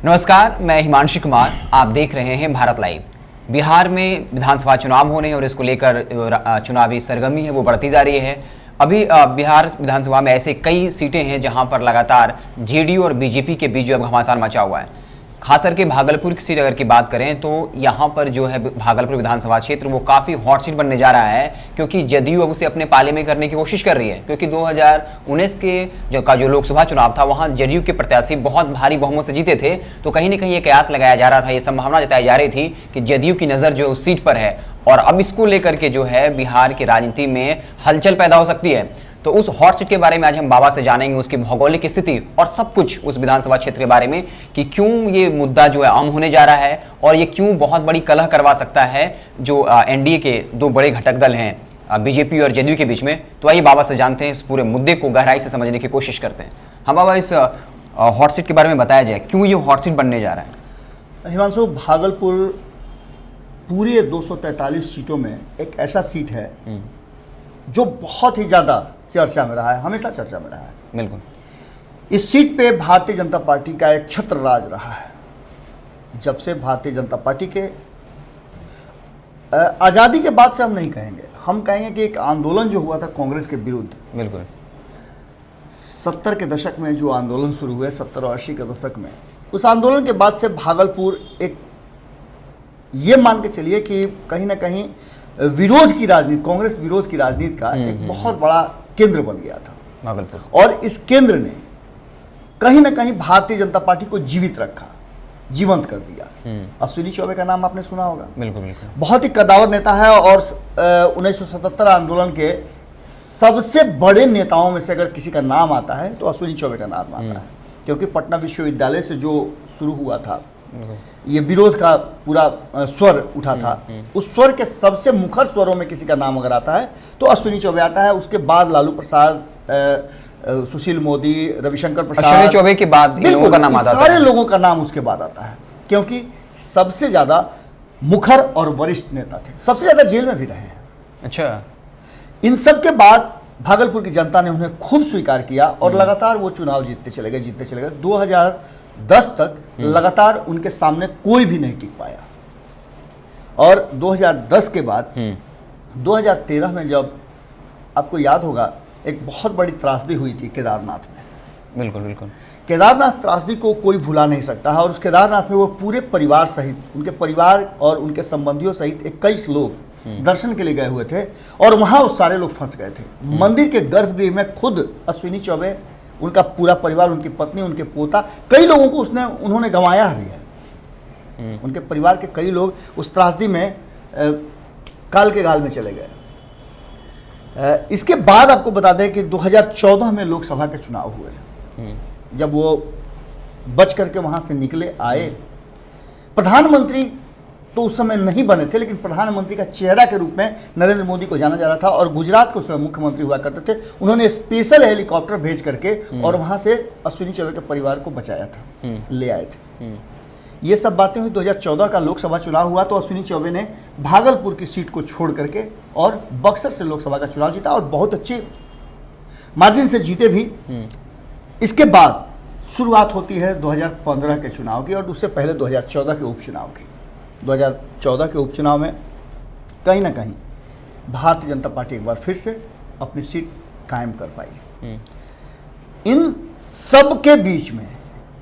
नमस्कार, मैं हिमांशु कुमार। आप देख रहे हैं भारत लाइव। बिहार में विधानसभा चुनाव होने हैं और इसको लेकर चुनावी सरगर्मी है वो बढ़ती जा रही है। अभी बिहार विधानसभा में ऐसे कई सीटें हैं जहां पर लगातार जेडीयू और बीजेपी के बीच जो घमासान मचा हुआ है। खास करके भागलपुर की सीट अगर की बात करें तो यहाँ पर जो है भागलपुर विधानसभा क्षेत्र वो काफ़ी हॉट सीट बनने जा रहा है, क्योंकि जदयू अब उसे अपने पाले में करने की कोशिश कर रही है। क्योंकि 2019 के जो लोकसभा चुनाव था वहाँ जदयू के प्रत्याशी बहुत भारी बहुमत से जीते थे, तो कहीं ना कहीं ये कयास लगाया जा रहा था, ये संभावना जताई जा रही थी कि जदयू की नज़र जो उस सीट पर है और अब इसको लेकर के जो है बिहार की राजनीति में हलचल पैदा हो सकती है। तो उस हॉट सीट के बारे में आज हम बाबा से जानेंगे, उसकी भौगोलिक स्थिति और सब कुछ उस विधानसभा क्षेत्र के बारे में कि क्यों ये मुद्दा जो है आम होने जा रहा है और ये क्यों बहुत बड़ी कलह करवा सकता है जो एनडीए के दो बड़े घटक दल हैं बीजेपी और जदयू के बीच में। तो आइए बाबा से जानते हैं, इस पूरे मुद्दे को गहराई से समझने की कोशिश करते हैं। हम बाबा इस हॉट सीट के बारे में बताया जाए, क्यों ये हॉट सीट बनने जा रहा है। हिमांशु, भागलपुर पूरे 243 सीटों में एक ऐसा सीट है जो बहुत ही ज़्यादा चर्चा में रहा है, हमेशा चर्चा में रहा है। बिल्कुल। इस सीट पे भारतीय जनता पार्टी का एक छत्र राज रहा है। जब से भारतीय जनता पार्टी के आज़ादी के बाद से हम नहीं कहेंगे, हम कहेंगे कि एक आंदोलन जो हुआ था कांग्रेस के विरुद्ध, बिल्कुल 70 के दशक में जो आंदोलन शुरू हुए, 70 और 80 के दशक में, उस आंदोलन के बाद से भागलपुर एक ये मान के चलिए कि कहीं ना कहीं विरोध की राजनीति, कांग्रेस विरोध की राजनीति का एक बहुत बड़ा केंद्र बन गया था भागलपुर। और इस केंद्र ने कहीं ना कहीं भारतीय जनता पार्टी को जीवित रखा, जीवंत कर दिया। अश्विनी चौबे का नाम आपने सुना होगा। बिल्कुल बिल्कुल। बहुत ही कद्दावर नेता है और 1977 आंदोलन के सबसे बड़े नेताओं में से अगर किसी का नाम आता है तो अश्विनी चौबे का नाम आता है, क्योंकि पटना विश्वविद्यालय से जो शुरू हुआ था ये विरोध का पूरा स्वर उठा था, उस स्वर के सबसे मुखर स्वरों में किसी का नाम अगर आता है तो अश्विनी चौबे आता है। उसके बाद लालू प्रसाद, सुशील मोदी, रविशंकर प्रसाद, अश्विनी चौबे के बाद इन लोगों का नाम आता है। सारे लोगों का नाम उसके बाद आता है, क्योंकि सबसे ज्यादा मुखर और वरिष्ठ नेता थे, सबसे ज्यादा जेल में भी रहे। अच्छा। इन सब के बाद भागलपुर की जनता ने उन्हें खूब स्वीकार किया और लगातार वो चुनाव जीतते चले गए। 2010 तक लगातार उनके सामने कोई भी नहीं टिक पाया। और 2010 के बाद 2013 में, जब आपको याद होगा, एक बहुत बड़ी त्रासदी हुई थी केदारनाथ में। बिल्कुल बिल्कुल। केदारनाथ त्रासदी को कोई भुला नहीं सकता है और उस केदारनाथ में वो पूरे परिवार सहित, उनके परिवार और उनके संबंधियों सहित 21 लोग दर्शन के लिए गए हुए थे और वहाँ उस सारे लोग फंस गए थे। मंदिर के गर्भगृह में खुद अश्विनी चौबे, उनका पूरा परिवार, उनकी पत्नी, उनके पोता, कई लोगों को उन्होंने गंवाया भी है। उनके परिवार के कई लोग उस त्रासदी में काल के गाल में चले गए। इसके बाद आपको बता दें कि 2014 में लोकसभा के चुनाव हुए। जब वो बच करके वहाँ से निकले, आए, प्रधानमंत्री तो उस समय नहीं बने थे, लेकिन प्रधानमंत्री का चेहरा के रूप में नरेंद्र मोदी को जाना जा रहा था और गुजरात के उस समय मुख्यमंत्री हुआ करते थे। उन्होंने स्पेशल हेलीकॉप्टर भेज करके और वहाँ से अश्विनी चौबे के परिवार को बचाया था, ले आए थे। ये सब बातें हुई। 2014 का लोकसभा चुनाव हुआ तो अश्विनी चौबे ने भागलपुर की सीट को छोड़ करके और बक्सर से लोकसभा का चुनाव जीता और बहुत अच्छे मार्जिन से जीते भी। इसके बाद शुरुआत होती है 2015 के चुनाव की और उससे पहले 2014 के उपचुनाव की। 2014 के उपचुनाव में कहीं ना कहीं भारतीय जनता पार्टी एक बार फिर से अपनी सीट कायम कर पाई। इन सब के बीच में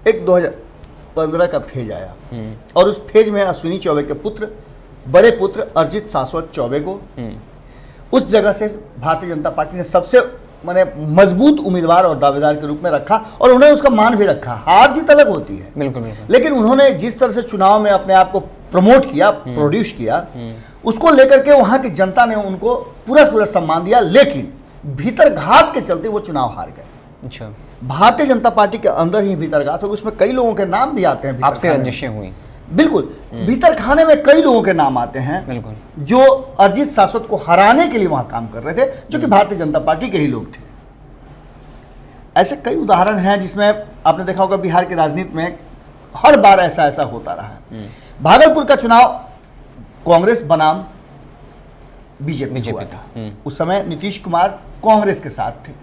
एक 2015 का फेज आया और उस फेज में अश्विनी चौबे के पुत्र, बड़े पुत्र अरिजीत शाश्वत चौबे को उस जगह से भारतीय जनता पार्टी ने सबसे मजबूत उम्मीदवार और दावेदार के रूप में रखा और उन्होंने उसका मान भी रखा। हार जीत अलग होती है, बिल्कुल बिल्कुल, लेकिन उन्होंने जिस तरह से चुनाव में अपने आप को प्रमोट किया, प्रोड्यूस किया, उसको लेकर के वहां की जनता ने उनको पूरा सम्मान दिया। लेकिन भीतर घात के चलते वो चुनाव हार गए। अच्छा। भारतीय जनता पार्टी के अंदर ही भीतर घात हो, उसमें कई लोगों के नाम भी आते हैं। आपसे रंजिशें हुई। बिल्कुल, भीतर खाने में कई लोगों के नाम आते हैं, बिल्कुल, जो अरिजीत शाश्वत को हराने के लिए वहां काम कर रहे थे, जो कि भारतीय जनता पार्टी के ही लोग थे। ऐसे कई उदाहरण हैं जिसमें आपने देखा होगा बिहार की राजनीति में हर बार ऐसा होता रहा है। भागलपुर का चुनाव कांग्रेस बनाम बीजेपी हुआ था। उस समय नीतीश कुमार कांग्रेस के साथ थे।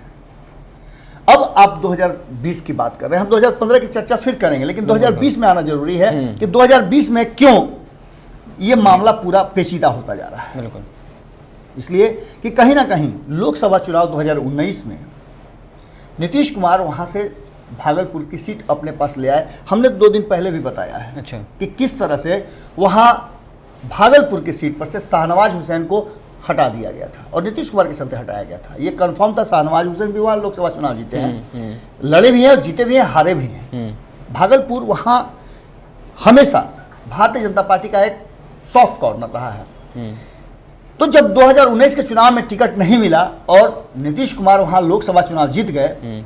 अब आप 2020 की बात कर रहे हैं, हम 2015 की चर्चा फिर करेंगे, लेकिन 2020 में आना जरूरी है कि 2020 में क्यों ये मामला पूरा पेचीदा होता जा रहा है। बिल्कुल। इसलिए कि कहीं ना कहीं लोकसभा चुनाव 2019 में नीतीश कुमार वहां से भागलपुर की सीट अपने पास ले आए। हमने 2 दिन पहले भी बताया है अच्छा। कि किस तरह से वहां भागलपुर की सीट पर से शाहनवाज हुसैन को हटा दिया गया था और नीतीश कुमार के चलते हटाया गया था। ये कंफर्म था, शाहनवाज हुसैन भी वहाँ लोकसभा चुनाव जीते हैं, लड़े भी हैं और जीते भी हैं, हारे भी हैं। भागलपुर वहाँ हमेशा भारतीय जनता पार्टी का एक सॉफ्ट कॉर्नर रहा है। तो जब 2019 के चुनाव में टिकट नहीं मिला और नीतीश कुमार वहाँ लोकसभा चुनाव जीत गए,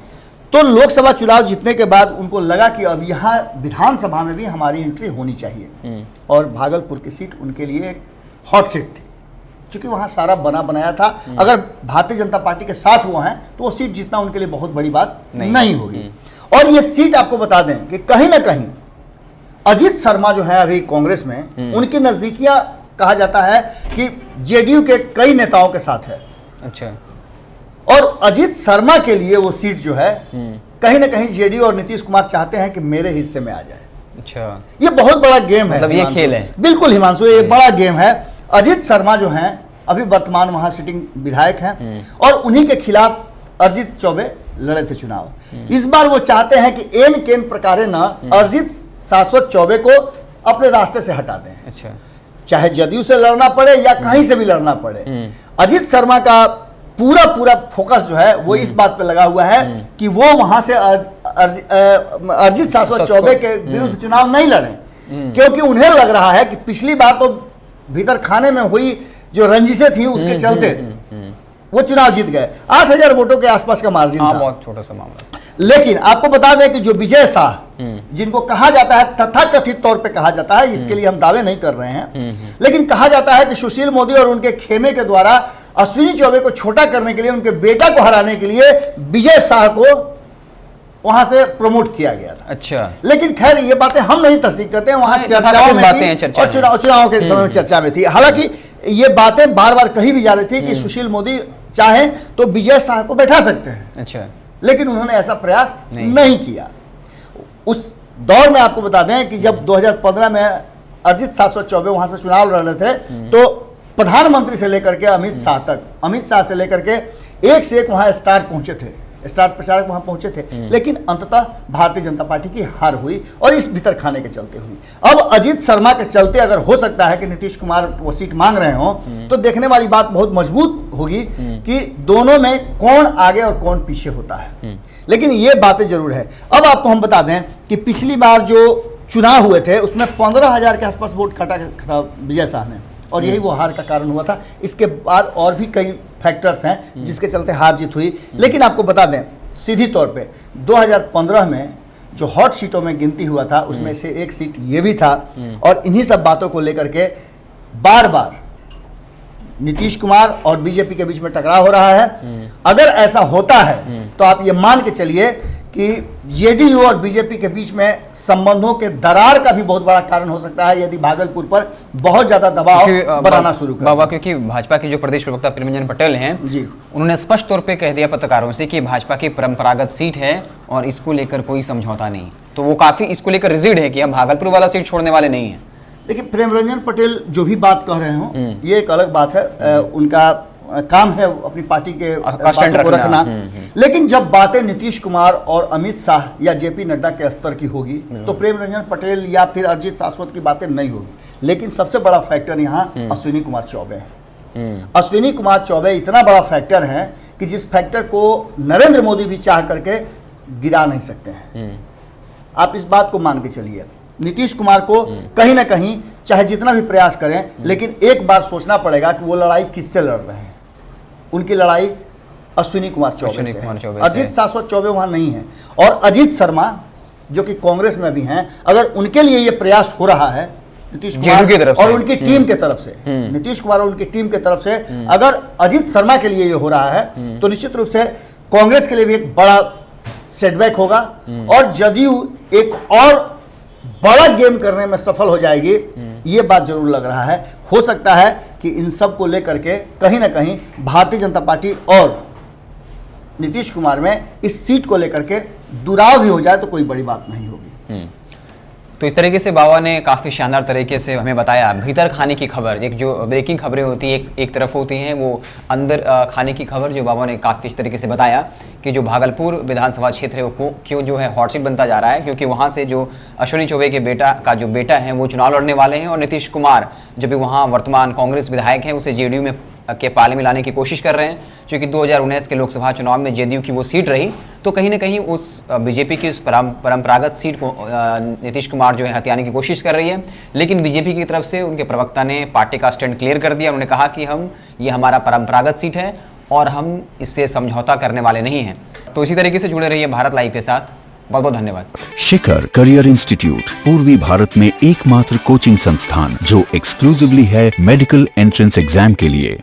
तो लोकसभा चुनाव जीतने के बाद उनको लगा कि अब यहाँ विधानसभा में भी हमारी एंट्री होनी चाहिए और भागलपुर की सीट उनके लिए एक हॉट सीट थी, क्योंकि वहाँ सारा बना बनाया था। अगर भारतीय जनता पार्टी के साथ वो हैं तो वो सीट जीतना उनके लिए बहुत बड़ी बात नहीं होगी। और ये सीट आपको बता दें कि कहीं ना कहीं अजीत शर्मा जो है अभी कांग्रेस में, उनकी नजदीकियां कहा जाता है कि जेडीयू के कई नेताओं के साथ है। अच्छा। और अजीत शर्मा के लिए वो सीट जो है कहीं ना कहीं जेडीयू और नीतीश कुमार चाहते हैं कि मेरे हिस्से में आ जाए। अच्छा। ये बहुत बड़ा गेम है, मतलब ये खेल है। बिल्कुल हिमांशु, ये बड़ा गेम है। अजीत शर्मा जो हैं अभी वर्तमान वहां सिटिंग विधायक हैं और उन्हीं के खिलाफ अरिजीत चौबे लड़े थे चुनाव। इस बार वो चाहते हैं कि एन केन प्रकारे न अरिजीत शाश्वत चौबे को अपने रास्ते से हटा दें। अच्छा। चाहे जदयू से लड़ना पड़े या कहीं से भी लड़ना पड़े। अजीत शर्मा का पूरा फोकस जो है वो इस बात पे लगा हुआ है कि वो वहां से अरिजीत शाश्वत चौबे के विरुद्ध चुनाव नहीं लड़े, क्योंकि उन्हें लग रहा है कि पिछली बार तो भीतर खाने में हुई जो रंजिशें थी उसके चलते वो चुनाव जीत गए। 8000 वोटों के आसपास का मार्जिन था, बहुत छोटा सा मामला। लेकिन आपको बता दें कि जो विजय शाह, जिनको कहा जाता है, तथाकथित तौर पे कहा जाता है, इसके लिए हम दावे नहीं कर रहे हैं, लेकिन कहा जाता है कि सुशील मोदी और उनके खेमे के द्वारा अश्विनी चौबे को छोटा करने के लिए, उनके बेटा को हराने के लिए विजय शाह को वहां से प्रमोट किया गया था। अच्छा। लेकिन खैर ये बातें हम नहीं तस्दीक करते हैं, वहां चर्चाओं में थी और चुनाव के समय में चर्चा में थी। हालांकि ये बातें बार बार कही भी जा रही थी कि सुशील मोदी चाहे तो विजय शाह को बैठा सकते हैं। अच्छा। लेकिन उन्होंने ऐसा प्रयास नहीं किया। उस दौर में आपको बता दें कि जब 2015 में अरिजीत शाश्वत चौबे वहां से चुनाव लड़ रहे थे, तो प्रधानमंत्री से लेकर के अमित शाह तक, अमित शाह से लेकर के एक से एक वहां स्टार पहुंचे थे, स्टार प्रचारक वहां पहुंचे थे, लेकिन अंततः भारतीय जनता पार्टी की हार हुई और इस भीतर खाने के चलते हुई। अब अजीत शर्मा के चलते अगर हो सकता है कि नीतीश कुमार वो सीट मांग रहे हो, तो देखने वाली बात बहुत मजबूत होगी कि दोनों में कौन आगे और कौन पीछे होता है। लेकिन ये बातें जरूर है। अब आपको हम बता दें कि पिछली बार जो चुनाव हुए थे उसमें 15,000 के आसपास वोट काटा था विजय शाह ने, और यही वो हार का कारण हुआ था। इसके बाद और भी कई फैक्टर्स हैं जिसके चलते हार जीत हुई। लेकिन आपको बता दें सीधी तौर पे 2015 में जो हॉट सीटों में गिनती हुआ था उसमें से एक सीट ये भी था, और इन्हीं सब बातों को लेकर के बार बार नीतीश कुमार और बीजेपी के बीच में टकराव हो रहा है। अगर ऐसा होता है तो आप ये मान के चलिए कि जेडीयू और बीजेपी के बीच में संबंधों के दरार का भी बहुत बड़ा कारण हो सकता है यदि भागलपुर पर बहुत ज्यादा दबाव बनाना शुरू कर बाबा, क्योंकि भाजपा के जो प्रदेश प्रवक्ता प्रेमरंजन पटेल हैं जी, उन्होंने स्पष्ट तौर पे कह दिया पत्रकारों से कि भाजपा की परंपरागत सीट है और इसको लेकर कोई समझौता नहीं। तो वो काफी इसको लेकर रिजिड है कि हम भागलपुर वाला सीट छोड़ने वाले नहीं है। देखिए, प्रेमरंजन पटेल जो भी बात कह रहे हो ये एक अलग बात है, उनका काम है अपनी पार्टी के बातों को रखना। लेकिन जब बातें नीतीश कुमार और अमित शाह या जेपी नड्डा के स्तर की होगी तो प्रेमरंजन पटेल या फिर अरिजीत शाश्वत की बातें नहीं होगी। लेकिन सबसे बड़ा फैक्टर यहाँ अश्विनी कुमार चौबे है। अश्विनी कुमार चौबे इतना बड़ा फैक्टर है कि जिस फैक्टर को नरेंद्र मोदी भी चाह करके गिरा नहीं सकते हैं। आप इस बात को मान के चलिए, नीतीश कुमार को कहीं ना कहीं चाहे जितना भी प्रयास करें, लेकिन एक बार सोचना पड़ेगा कि वो लड़ाई किससे लड़ रहे हैं। उनकी लड़ाई अश्विनी कुमार चौबे से है। अजीत शाश्वत चौबे वहां नहीं है। और अजीत शर्मा जो कि कांग्रेस में भी हैं, अगर उनके लिए ये प्रयास हो रहा है नीतीश कुमार और उनकी टीम के तरफ से, नीतीश कुमार और उनकी टीम के तरफ से अगर अजीत शर्मा के लिए ये हो रहा है, तो निश्चित रूप से कांग्रेस के लिए भी एक बड़ा सेटबैक होगा और जदयू एक और बड़ा गेम करने में सफल हो जाएगी। ये बात जरूर लग रहा है। हो सकता है कि इन सब को लेकर के कहीं ना कहीं भारतीय जनता पार्टी और नीतीश कुमार में इस सीट को लेकर के दुराव भी हो जाए तो कोई बड़ी बात नहीं होगी। तो इस तरीके से बाबा ने काफ़ी शानदार तरीके से हमें बताया भीतर खाने की खबर, एक जो ब्रेकिंग खबरें होती है एक तरफ होती हैं, वो अंदर खाने की खबर जो बाबा ने काफ़ी इस तरीके से बताया कि जो भागलपुर विधानसभा क्षेत्र है वो क्यों जो है हॉट सीट बनता जा रहा है, क्योंकि वहाँ से जो अश्विनी चौबे के बेटा है वो चुनाव लड़ने वाले हैं और नीतीश कुमार जो भी वहाँ वर्तमान कांग्रेस विधायक हैं उसे जेडीयू में के पाले में लाने की कोशिश कर रहे हैं, क्योंकि 2019 के लोकसभा चुनाव में जेडीयू की वो सीट रही, तो कहीं ना कहीं उस बीजेपी की उस परंपरागत सीट को नीतीश कुमार जो है हथियाने की कोशिश कर रही है। लेकिन बीजेपी की तरफ से उनके प्रवक्ता ने पार्टी का स्टैंड क्लियर कर दिया। उन्होंने कहा कि ये हमारा परंपरागत सीट है और हम इससे समझौता करने वाले नहीं हैं। तो इसी तरीके से जुड़े रहिए भारत लाइव के साथ। बहुत बहुत धन्यवाद। शिखर करियर इंस्टीट्यूट पूर्वी भारत में एकमात्र कोचिंग संस्थान जो एक्सक्लूसिवली है मेडिकल एंट्रेंस एग्जाम के लिए।